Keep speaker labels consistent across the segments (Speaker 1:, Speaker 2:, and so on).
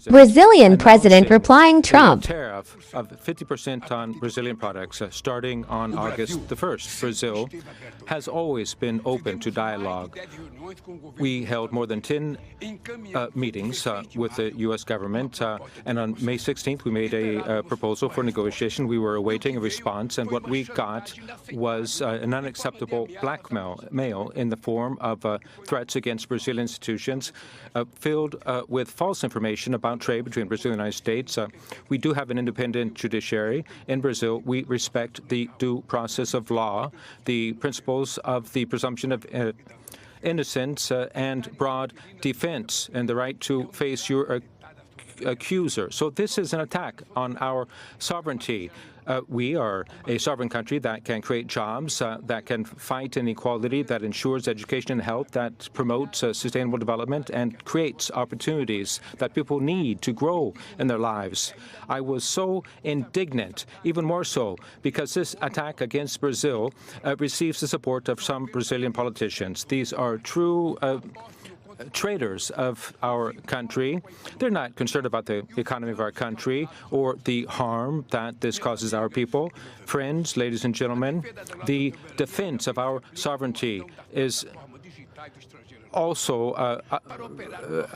Speaker 1: Brazilian president replying Trump.
Speaker 2: A tariff of 50% on Brazilian products starting on August the 1st. Brazil has always been open to dialogue. We held more than 10 meetings with the U.S. government, and on May 16th we made a proposal for negotiation. We were awaiting a response, and what we got was an unacceptable blackmail in the form of threats against Brazilian institutions filled with false information about trade between Brazil and the United States. We do have an independent judiciary in Brazil. We respect the due process of law, the principles of the presumption of innocence and broad defense, and the right to face your accuser. So this is an attack on our sovereignty. We are a sovereign country that can create jobs, that can fight inequality, that ensures education and health, that promotes sustainable development and creates opportunities that people need to grow in their lives. I was so indignant, even more so, because this attack against Brazil receives the support of some Brazilian politicians. These are true traitors of our country. They're not concerned about the economy of our country or the harm that this causes our people. Friends, ladies and gentlemen, the defense of our sovereignty is also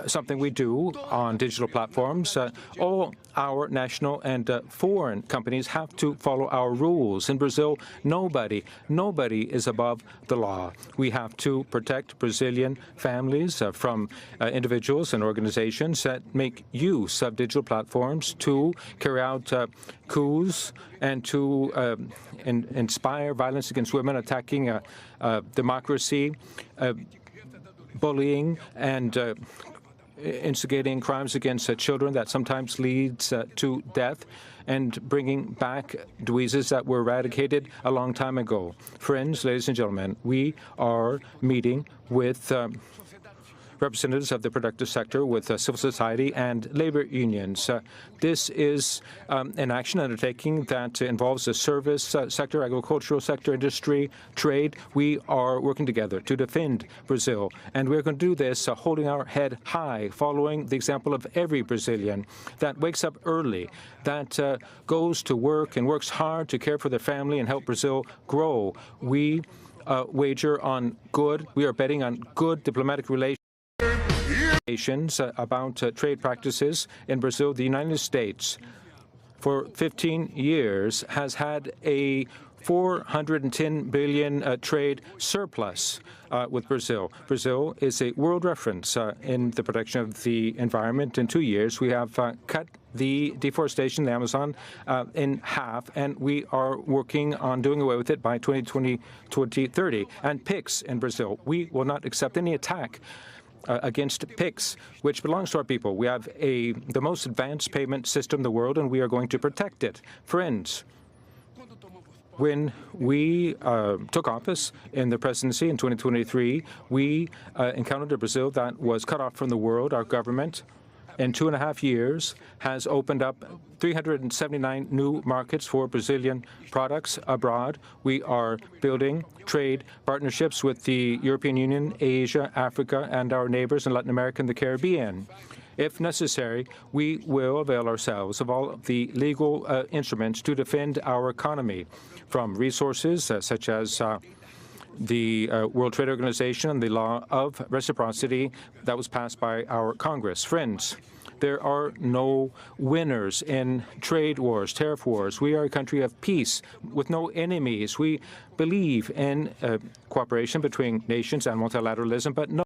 Speaker 2: something we do on digital platforms. All our national and foreign companies have to follow our rules. In Brazil, nobody is above the law. We have to protect Brazilian families from individuals and organizations that make use of digital platforms to carry out coups and to inspire violence against women, attacking democracy, bullying, and instigating crimes against children that sometimes leads to death, and bringing back diseases that were eradicated a long time ago. Friends, ladies and gentlemen, we are meeting with representatives of the productive sector, with civil society and labor unions. This is an action undertaking that involves the service sector, agricultural sector, industry, trade. We are working together to defend Brazil, and we're going to do this holding our head high, following the example of every Brazilian that wakes up early, that goes to work and works hard to care for their family and help Brazil grow. We wager on we are betting on good diplomatic relations about trade practices in Brazil. The United States, for 15 years, has had a $410 billion trade surplus with Brazil. Brazil is a world reference in the protection of the environment. In 2 years, we have cut the deforestation in the Amazon in half, and we are working on doing away with it by 2030. And PIX in Brazil, we will not accept any attack against PIX, which belongs to our people. We have the most advanced payment system in the world, and we are going to protect it. Friends, when we took office in the presidency in 2023, we encountered a Brazil that was cut off from the world. Our government, in 2.5 years, has opened up 379 new markets for Brazilian products abroad. We are building trade partnerships with the European Union, Asia, Africa, and our neighbors in Latin America and the Caribbean. If necessary, we will avail ourselves of all of the legal instruments to defend our economy, from resources such as the World Trade Organization and the law of reciprocity that was passed by our Congress. Friends, there are no winners in trade wars, tariff wars. We are a country of peace with no enemies. We believe in cooperation between nations and multilateralism, but no